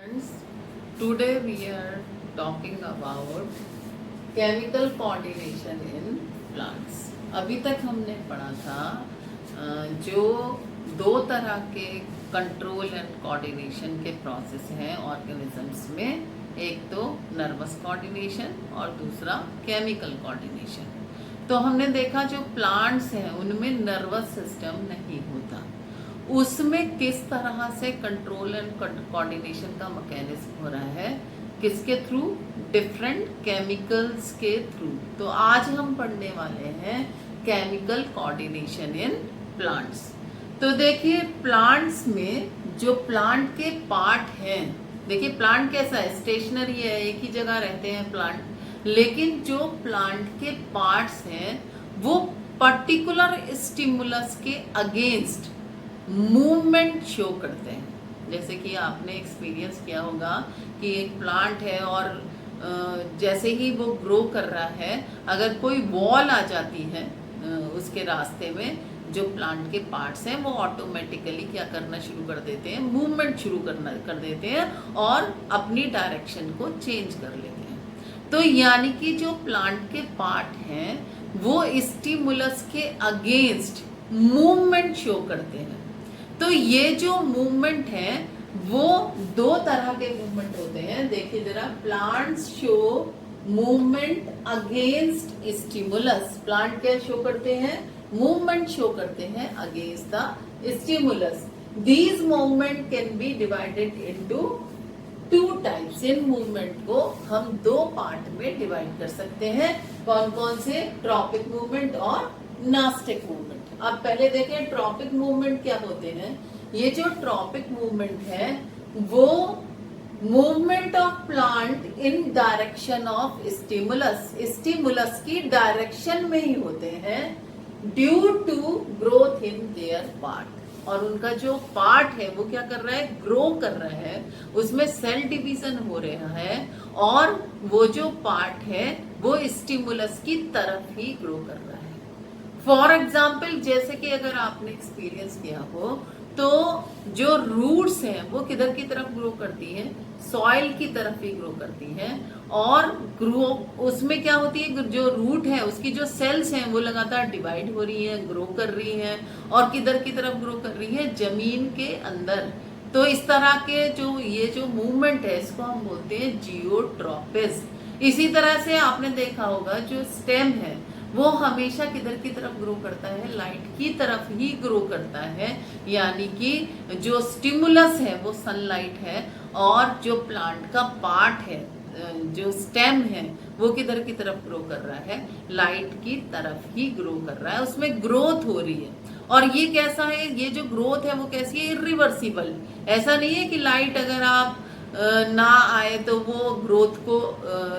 Friends, today we are talking about chemical coordination in plants. अभी तक हमने पढ़ा था जो दो तरह के कंट्रोल एंड कोऑर्डिनेशन के प्रोसेस हैं ऑर्गेनिजम्स में, एक तो नर्वस कोऑर्डिनेशन और दूसरा केमिकल कोऑर्डिनेशन। तो हमने देखा जो प्लांट्स हैं उनमें नर्वस सिस्टम नहीं होता, उसमें किस तरह से कंट्रोल एंड कोऑर्डिनेशन का मैकेनिज्म हो रहा है, किसके थ्रू, डिफरेंट केमिकल्स के थ्रू। तो आज हम पढ़ने वाले हैं केमिकल कोऑर्डिनेशन इन प्लांट्स। तो देखिए प्लांट्स में जो प्लांट के पार्ट हैं, देखिए प्लांट कैसा है, स्टेशनरी है, एक ही जगह रहते हैं प्लांट, लेकिन जो प्लांट के पार्ट्स हैं वो पर्टिकुलर स्टिमुलस के अगेंस्ट मूवमेंट शो करते हैं। जैसे कि आपने एक्सपीरियंस किया होगा कि एक प्लांट है और जैसे ही वो ग्रो कर रहा है, अगर कोई वॉल आ जाती है उसके रास्ते में, जो प्लांट के पार्ट्स हैं वो ऑटोमेटिकली क्या करना शुरू कर देते हैं, मूवमेंट शुरू कर देते हैं और अपनी डायरेक्शन को चेंज कर लेते हैं। तो यानी कि जो प्लांट के पार्ट हैं वो स्टिमुलस के अगेंस्ट मूवमेंट शो करते हैं। तो ये जो मूवमेंट है वो दो तरह के मूवमेंट होते हैं। देखिए जरा, plants show movement against stimulus. Plant क्या शो करते हैं, मूवमेंट शो करते हैं against the stimulus. These movement can be divided into two types. In movement को हम दो पार्ट में डिवाइड कर सकते हैं। कौन कौन से, ट्रॉपिक मूवमेंट और नास्टिक मूवमेंट। अब पहले देखें ट्रॉपिक मूवमेंट क्या होते हैं। ये जो ट्रॉपिक मूवमेंट है वो movement of plant in direction of stimulus, stimulus की डायरेक्शन में ही होते हैं due to growth in their part. और उनका जो पार्ट है वो क्या कर रहा है, ग्रो कर रहा है, उसमें सेल डिवीजन हो रहा है और वो जो पार्ट है वो स्टिमुलस की तरफ ही ग्रो कर रहा है। फॉर एग्जाम्पल, जैसे कि अगर आपने एक्सपीरियंस किया हो तो जो रूट्स हैं वो किधर की तरफ ग्रो करती हैं, सॉइल की तरफ ही ग्रो करती हैं। और ग्रो उसमें क्या होती है, जो रूट है उसकी जो सेल्स हैं वो लगातार डिवाइड हो रही हैं, ग्रो कर रही हैं और किधर की तरफ ग्रो कर रही है, जमीन के अंदर। तो इस तरह के जो ये जो मूवमेंट है इसको हम बोलते हैं जियोट्रॉपिज्म। इसी तरह से आपने देखा होगा जो स्टेम है वो हमेशा किधर की तरफ ग्रो करता है, लाइट की तरफ ही ग्रो करता है। यानी कि जो स्टिमुलस है वो सनलाइट है और जो प्लांट का पार्ट है, जो स्टेम है, वो किधर की तरफ ग्रो कर रहा है, लाइट की तरफ ही ग्रो कर रहा है, उसमें ग्रोथ हो रही है। और ये कैसा है, ये जो ग्रोथ है वो कैसी है, इरिवर्सिबल। ऐसा नहीं है कि लाइट अगर आप ना आए तो वो ग्रोथ को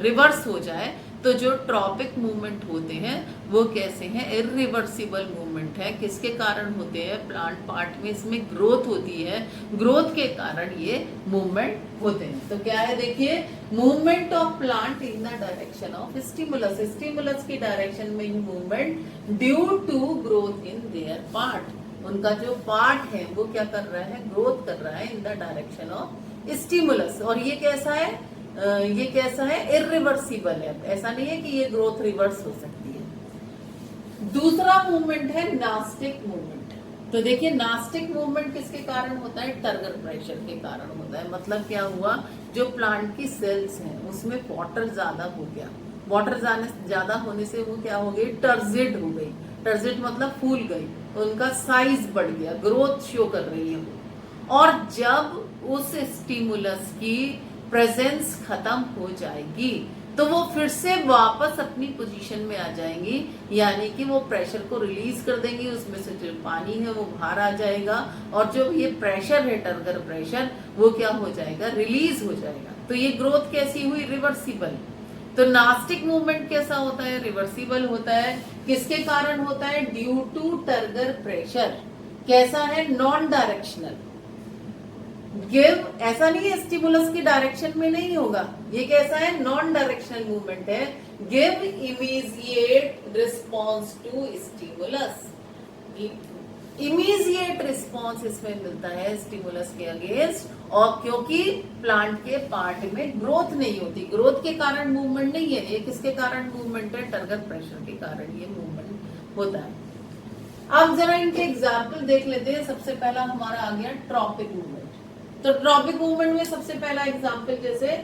रिवर्स हो जाए। तो जो ट्रॉपिक मूवमेंट होते हैं वो कैसे हैं, इरिवर्सिबल मूवमेंट है। किसके कारण होते हैं, प्लांट पार्ट में इसमें ग्रोथ होती है, ग्रोथ के कारण ये मूवमेंट होते हैं। तो क्या है, देखिए, movement of plant in the direction of stimulus, stimulus की डायरेक्शन में ही movement due to growth in their part. उनका जो पार्ट है वो क्या कर रहा है, ग्रोथ कर रहा है इन द डायरेक्शन ऑफ स्टिमुलस। और ये कैसा है, ये कैसा है, इरिवर्सिबल है। ऐसा नहीं है कि ये ग्रोथ रिवर्स हो सकती है। दूसरा मूवमेंट है नास्टिक मूवमेंट। तो देखिए नास्टिक मूवमेंट किसके कारण होता है, टर्गर प्रेशर के कारण होता है। मतलब क्या हुआ, जो प्लांट की सेल्स हैं उसमें वाटर ज्यादा हो गया, वाटर ज्यादा होने से वो क्या हो गई, टर्जिड हो गई। टर्जिड मतलब फूल गई, उनका साइज बढ़ गया, ग्रोथ शो कर रही है वो। और जब उस स्टिमुलस की प्रेजेंस खत्म हो जाएगी तो वो फिर से वापस अपनी पोजीशन में आ जाएंगी, यानी कि वो प्रेशर को रिलीज कर देंगी, उसमें से जो पानी है वो बाहर आ जाएगा और जो ये प्रेशर है, टर्गर प्रेशर, वो क्या हो जाएगा, रिलीज हो जाएगा। तो ये ग्रोथ कैसी हुई, रिवर्सिबल। तो नास्टिक मूवमेंट कैसा होता है, रिवर्सिबल होता है। किसके कारण होता है, ड्यू टू टर्गर प्रेशर। कैसा है, नॉन डायरेक्शनल। गिव, ऐसा नहीं है स्टिमुलस की डायरेक्शन में नहीं होगा, ये कैसा है, नॉन डायरेक्शनल मूवमेंट है। Give immediate response to stimulus, immediate response इसमें मिलता है स्टिमुलस के अगेंस्ट, और क्योंकि प्लांट के पार्ट में ग्रोथ नहीं होती, ग्रोथ के कारण मूवमेंट नहीं है, ये किसके कारण मूवमेंट है, टर्गर प्रेशर के कारण ये मूवमेंट होता है। अब जरा इनके एग्जाम्पल देख लेते हैं। सबसे पहला हमारा आ गया ट्रॉपिक मूवमेंट। तो ट्रॉपिक मूवमेंट में सबसे पहला एग्जाम्पल जैसे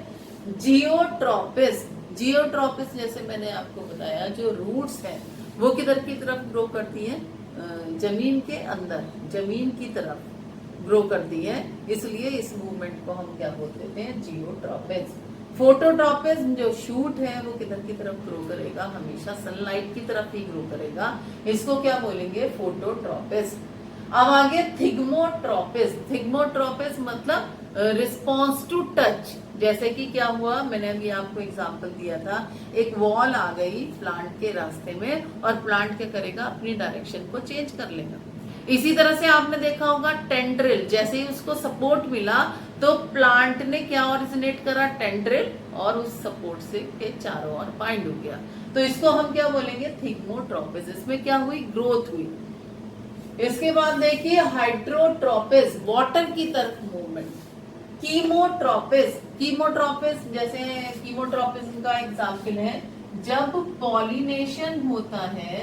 जियोट्रॉपिस। जियोट्रॉपिस जैसे मैंने आपको बताया, जो रूट्स हैं वो किधर की तरफ ग्रो करती हैं, जमीन के अंदर, जमीन की तरफ ग्रो करती है, इसलिए इस मूवमेंट को हम क्या बोलते हैं, जियोट्रॉपिस। फोटोट्रॉपिस जो शूट है वो किधर की तरफ ग्रो करेगा, हमेशा सनलाइट की तरफ ही ग्रो करेगा, इसको क्या बोलेंगे, फोटोट्रॉपिस। अब आगे थिग्मोट्रॉपिस। थिग्मोट्रॉपिस मतलब रिस्पॉन्स टू टच। जैसे कि क्या हुआ, मैंने अभी आपको एग्जांपल दिया था, एक वॉल आ गई प्लांट के रास्ते में और प्लांट क्या करेगा, अपनी डायरेक्शन को चेंज कर लेगा। इसी तरह से आपने देखा होगा टेंड्रिल, जैसे ही उसको सपोर्ट मिला तो प्लांट ने क्या ओरिजिनेट करा, टेंड्रिल, और उस सपोर्ट से के चारों ओर बाइंड हो गया। तो इसको हम क्या बोलेंगे, थिग्मोट्रॉपिस। इसमें क्या हुई, ग्रोथ हुई। इसके बाद देखिए हाइड्रोट्रॉपिस, वाटर की तरफ मूवमेंट। कीमोट्रॉपिस। कीमोट्रॉपिस जैसे कीमोट्रॉपिस का एग्जाम्पल है, जब पॉलिनेशन होता है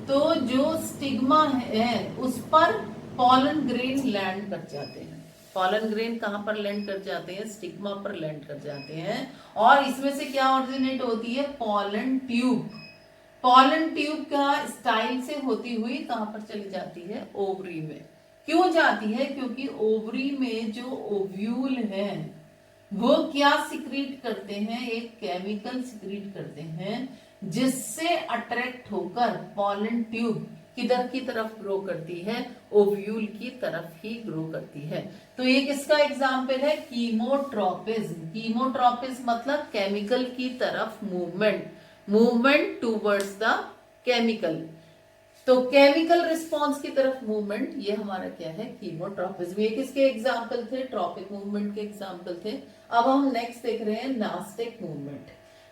तो जो स्टिग्मा है उस पर पॉलन ग्रेन लैंड कर जाते हैं। पॉलन ग्रेन कहां पर लैंड कर जाते हैं, स्टिग्मा पर लैंड कर जाते हैं, और इसमें से क्या ओरिजिनेट होती है, पॉलन ट्यूब। पॉलन ट्यूब का स्टाइल से होती हुई कहां पर चली जाती है, ओवरी में। क्यों जाती है, क्योंकि ओवरी में जो ओव्यूल है वो क्या सिक्रीट करते हैं, एक केमिकल सिक्रीट करते हैं, जिससे अट्रैक्ट होकर पॉलन ट्यूब किधर की तरफ ग्रो करती है, ओव्यूल की तरफ ही ग्रो करती है। तो ये किसका एग्जाम्पल है, कीमोट्रॉपिस। कीमोट्रॉपिस मतलब केमिकल की तरफ movement, movement towards the chemical. तो केमिकल रिस्पॉन्स की तरफ मूवमेंट, ये हमारा क्या है, कीमोट्रॉपिज्म। ये किसके एग्जाम्पल थे, ट्रॉपिक मूवमेंट के एग्जाम्पल थे। अब हम नेक्स्ट देख रहे हैं नास्टिक मूवमेंट।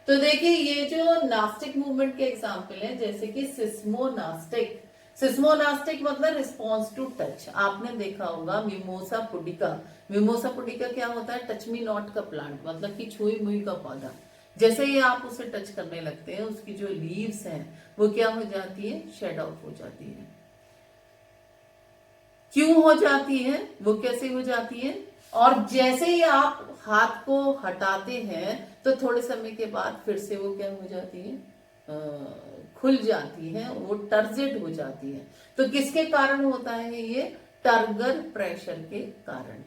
तो देखिए ये जो नास्टिक मूवमेंट के एग्जाम्पल है, जैसे कि सिस्मोनास्टिक। सिस्मोनास्टिक मतलब रिस्पॉन्स टू टच। आपने देखा होगा मिमोसा पुडिका। मिमोसा पुडिका क्या होता है, टच मी नॉट का प्लांट, मतलब कि छुई मुई का पौधा। जैसे ही आप उसे टच करने लगते हैं, उसकी जो लीव्स हैं वो क्या हो जाती है, शेड ऑफ हो जाती है। क्यों हो जाती है, वो कैसे हो जाती है, और जैसे ही आप हाथ को हटाते हैं तो थोड़े समय के बाद फिर से वो क्या हो जाती है, खुल जाती है, वो टर्जेट हो जाती है। तो किसके कारण होता है ये, टर्गर प्रेशर के कारण।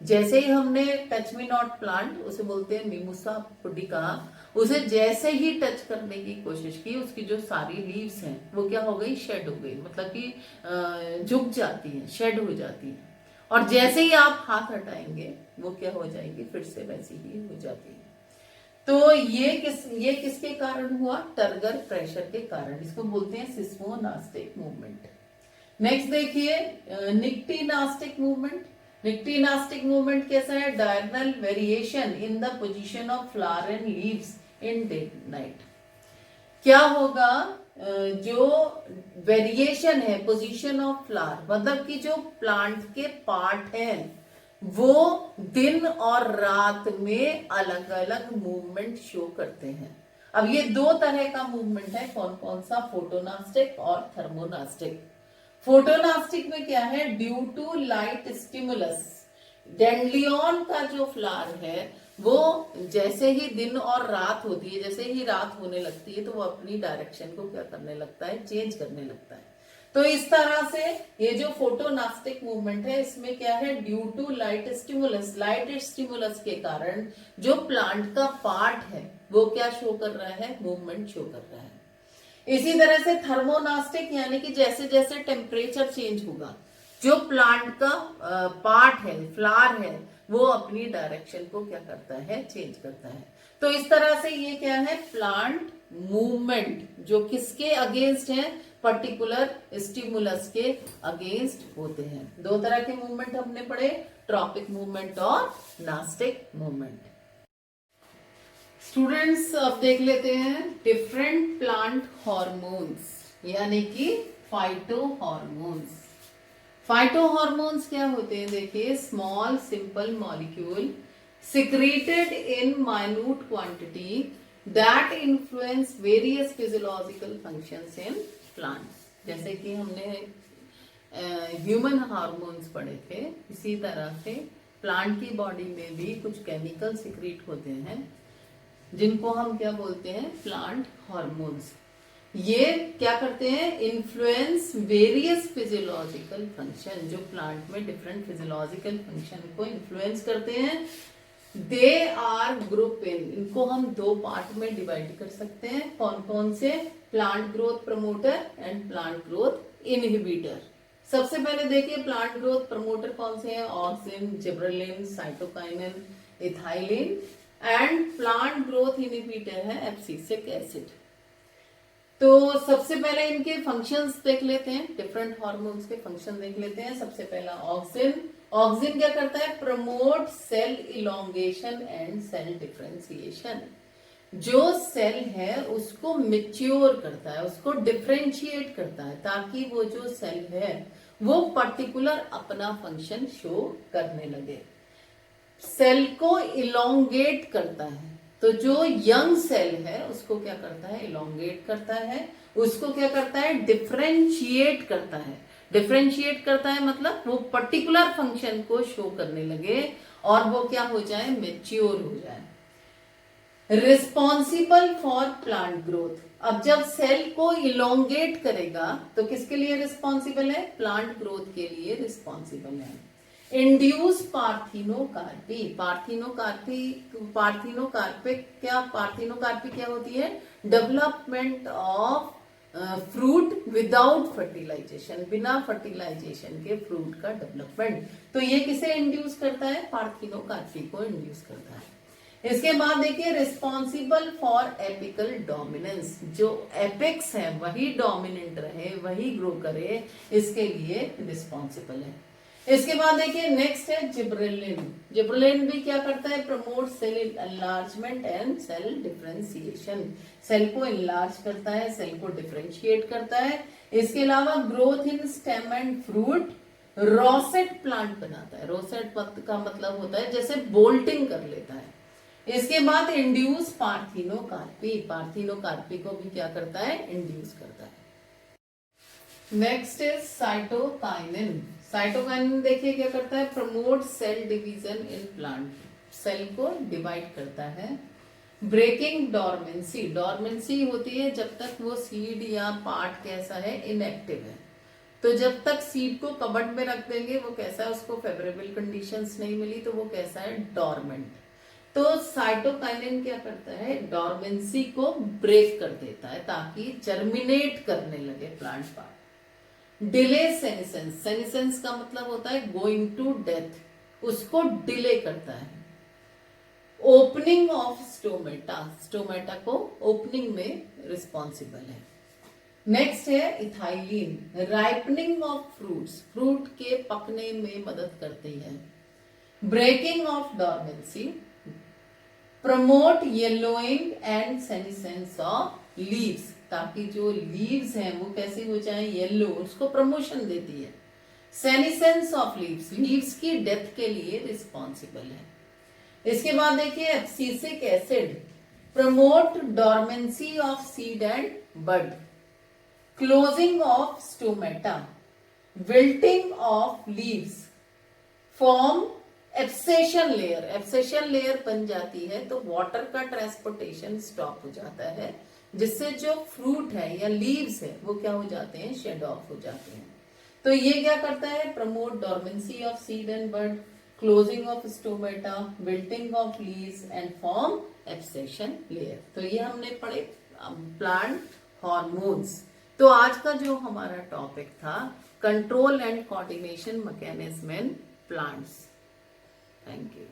जैसे ही हमने टच मी नॉट प्लांट, उसे बोलते हैं मिमोसा पुडिका, उसे जैसे ही टच करने की कोशिश की, उसकी जो सारी लीव्स हैं वो क्या हो गई, शेड हो गई, मतलब कि झुक जाती है, शेड हो जाती है। और जैसे ही आप हाथ हटाएंगे वो क्या हो जाएगी, फिर से वैसी ही हो जाती है। तो ये किसके कारण हुआ, टर्गर प्रेशर के कारण। इसको बोलते हैं सिस्मोनास्टिक मूवमेंट। नेक्स्ट देखिए निक्टिनास्टिक मूवमेंट। निक्टिनास्टिक मूवमेंट कैसा है, diagonal variation in the position of flower and leaves in day night. क्या होगा, जो वेरिएशन है पोजीशन ऑफ फ्लावर, मतलब कि जो प्लांट के पार्ट हैं वो दिन और रात में अलग अलग मूवमेंट शो करते हैं। अब ये दो तरह का मूवमेंट है, कौन कौन सा, फोटोनास्टिक और थर्मोनास्टिक। फोटोनास्टिक में क्या है, ड्यू टू लाइट स्टिमुलस, डेंड्लियन का जो फ्लावर है वो जैसे ही दिन और रात होती है, जैसे ही रात होने लगती है तो वो अपनी डायरेक्शन को क्या करने लगता है, चेंज करने लगता है। तो इस तरह से ये जो फोटोनास्टिक मूवमेंट है, इसमें क्या है, due to light stimulus, light stimulus के कारण जो प्लांट का पार्ट है वो क्या शो कर रहा है, मूवमेंट शो कर रहा है। इसी तरह से थर्मोनास्टिक, यानी कि जैसे जैसे टेम्परेचर चेंज होगा, जो प्लांट का पार्ट है, फ्लावर है, वो अपनी डायरेक्शन को क्या करता है, चेंज करता है। तो इस तरह से ये क्या है, प्लांट मूवमेंट जो किसके अगेंस्ट है, पर्टिकुलर स्टिमुलस के अगेंस्ट होते हैं। दो तरह के मूवमेंट हमने पढ़े, ट्रॉपिक मूवमेंट और नास्टिक मूवमेंट। स्टूडेंट्स अब देख लेते हैं डिफरेंट प्लांट हॉर्मोन्स, यानी कि फाइटो हॉर्मोन्स। फाइटो हॉर्मोन्स क्या होते हैं? देखिए, small simple molecule secreted in minute quantity that influence various physiological functions in plants. जैसे कि हमने ह्यूमन हार्मोन्स पढ़े थे, इसी तरह से प्लांट की बॉडी में भी कुछ केमिकल सिक्रीट होते हैं जिनको हम क्या बोलते हैं? Plant hormones. ये क्या करते हैं? इन्फ्लुएंस वेरियस फिजियोलॉजिकल फंक्शन, जो प्लांट में डिफरेंट फिजियोलॉजिकल फंक्शन को इन्फ्लुएंस करते हैं। दे आर ग्रुप इन, इनको हम दो पार्ट में डिवाइड कर सकते हैं। कौन कौन से? Plant growth promoter and plant growth inhibitor. सबसे पहले देखिए प्लांट ग्रोथ प्रमोटर कौन से हैं? Auxin, gibberellin, cytokinin, ethylene. And plant growth inhibitor है एब्सिसिक एसिड। तो सबसे पहले इनके फंक्शंस देख लेते हैं, डिफरेंट हार्मोन्स के फंक्शन देख लेते हैं। सबसे पहला ऑक्सिन। ऑक्सिन क्या करता है? Promote cell elongation and cell differentiation. जो सेल है उसको मेच्योर करता है, उसको डिफरेंशिएट करता है, ताकि वो जो सेल है वो पर्टिकुलर अपना फंक्शन शो करने लगे। सेल को इलोंगेट करता है, तो जो यंग सेल है उसको क्या करता है? इलोंगेट करता है। उसको क्या करता है? डिफरेंशिएट करता है। डिफरेंशिएट करता है मतलब वो पर्टिकुलर फंक्शन को शो करने लगे और वो क्या हो जाए? मेच्योर हो जाए। Responsible for plant growth. अब जब सेल को इलोंगेट करेगा तो किसके लिए रिस्पॉन्सिबल है? प्लांट ग्रोथ के लिए रिस्पॉन्सिबल है। Induce parthenocarpy. पार्थिनोकार्पी क्या होती है? Development of fruit without fertilisation, बिना फर्टिलाइजेशन के फ्रूट का डेवलपमेंट। तो ये किसे इंड्यूस करता है? पार्थिनोकार्पी को इंड्यूस करता है। इसके बाद देखिए रिस्पॉन्सिबल फॉर एपिकल डोमिनेंस। जो एपेक्स है वही डोमिनेंट रहे, वही ग्रो करे, इसके लिए रिस्पॉन्सिबल है। इसके बाद देखिए नेक्स्ट है जिब्रेलिन। जिब्रेलिन भी क्या करता है? Promote cell enlargement and cell differentiation. Cell को एनलार्ज करता है, सेल को डिफरेंशिएट करता है। इसके अलावा growth in stem and fruit, rosette plant बनाता है। रोसेट का मतलब होता है जैसे बोल्टिंग कर लेता है। इसके बाद इंड्यूस पार्थिनोकार्पी। पार्थिनोकार्पी को भी क्या करता है? इंड्यूस करता है। Next is cytokinin. साइटोकाइनिन देखिए क्या करता है? Promote cell division in plant, cell को डिवाइड करता है। Breaking dormancy. डॉर्मेंसी होती है जब तक वो सीड या पार्ट कैसा है? इनएक्टिव है। तो जब तक सीड को कबर्ड में रख देंगे वो कैसा है? उसको फेवरेबल कंडीशंस नहीं मिली तो वो कैसा है? डॉर्मेंट। तो साइटोकाइनिन क्या करता है? डॉर्मेंसी को ब्रेक कर देता है ताकि जर्मिनेट करने लगे plant part. Delay senescence. Senescence का मतलब होता है गोइंग टू डेथ, उसको डिले करता है। ओपनिंग ऑफ स्टोमेटा, स्टोमेटा को ओपनिंग में रिस्पॉन्सिबल है। नेक्स्ट है ethylene. Ripening of fruits, fruit के पकने में मदद करती है। Breaking of dormancy, promote yellowing and senescence of leaves, ताकि जो लीव्स हैं वो कैसे हो जाए? येलो, उसको प्रमोशन देती है। सेनिसेंस ऑफ लीव्स, लीव्स की डेथ के लिए रिस्पॉन्सिबल है। इसके बाद देखिए abscisic acid, promote dormancy of seed and bud, closing of stomata, wilting of leaves, form abscission layer. Abscission layer बन जाती है तो वाटर का ट्रांसपोर्टेशन स्टॉप हो जाता है, जिससे जो फ्रूट है या लीव्स है वो क्या हो जाते हैं? शेड ऑफ हो जाते हैं। तो ये क्या करता है? Promote dormancy of seed and bud, closing of stomata, wilting of leaves and form abscission layer. तो ये हमने पढ़े प्लांट हार्मोन्स। तो आज का जो हमारा टॉपिक था control and coordination mechanism in plants. Thank you.